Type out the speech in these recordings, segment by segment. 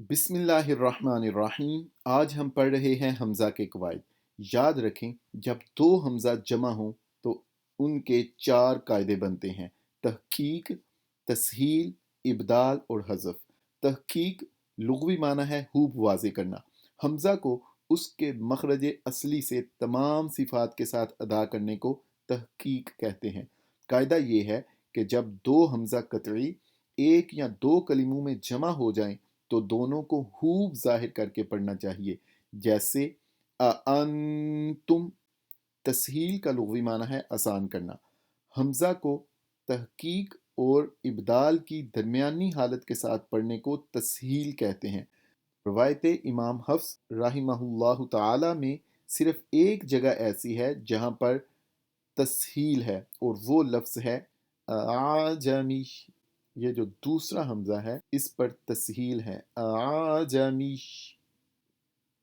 बिस्मिल्लाहिर्रहमानिर्रहीम। आज हम पढ़ रहे हैं हमज़ा के कवायद। याद रखें, जब दो हमज़ा जमा हों तो उनके चार कायदे बनते हैं: तहकीक, तस्हील, इब्दाल और हज़फ। तहकीक लुग़वी माना है हूब वाज़े करना। हमज़ा को उसके मखरज असली से तमाम सिफ़ात के साथ अदा करने को तहकीक कहते हैं। कायदा ये है कि जब दो हमज़ा कतई एक या दो कलिमों में जमा हो जाएं तो दोनों को हूब ज़ाहिर करके पढ़ना चाहिए। जैसे अअंतुम। तस्हील का लुग़वी माना है आसान करना। हमज़ा को तहकीक और इब्दाल की दरमियानी हालत के साथ पढ़ने को तस्हील कहते हैं। रवायत इमाम हफ्स राहिमहुल्लाह ताला में सिर्फ एक जगह ऐसी है जहाँ पर तस्हील है और वो लफ्ज़ है आजमी। ये जो दूसरा हमज़ा है इस पर तस्हील है आजमी।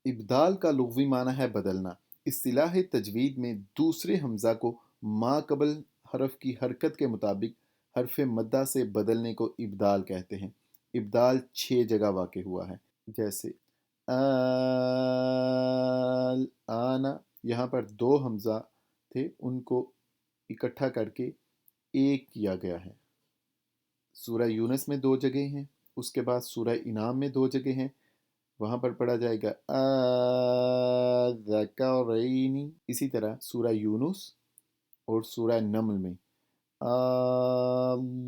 इब्दाल का लुग़वी माना है बदलना। इस्तिलाह तजवीद में दूसरे हमज़ा को माक़बल हरफ की हरकत के मुताबिक हरफ मद्दा से बदलने को इब्दाल कहते हैं। इब्दाल 6 जगह वाक़ हुआ है। जैसे आल आना, यहाँ पर दो हमज़ा थे, उनको इकट्ठा करके एक किया गया है। सूरह यूनस में 2 जगह हैं, उसके बाद सूरह इनाम में 2 जगह हैं, वहाँ पर पढ़ा जाएगा ज़करैनी। इसी तरह सूरह यूनुस और सूरह नमल में अल्लाहु।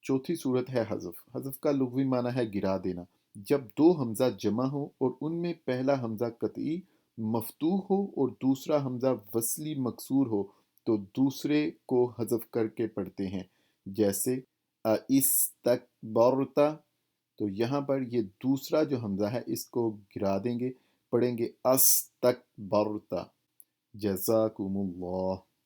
चौथी सूरत है हज़फ। हज़फ का लुग़वी माना है गिरा देना। जब दो हमज़ा जमा हो और उनमें पहला हमज़ा कतई मفتوح हो और दूसरा हमज़ा वस्ली मकसूर हो तो दूसरे को हज़फ करके पढ़ते हैं। जैसे इस्तकबरता, तो यहाँ पर ये दूसरा जो हमज़ा है इसको गिरा देंगे, पढ़ेंगे अस्तकबरता। जज़ाकुमुल्लाह।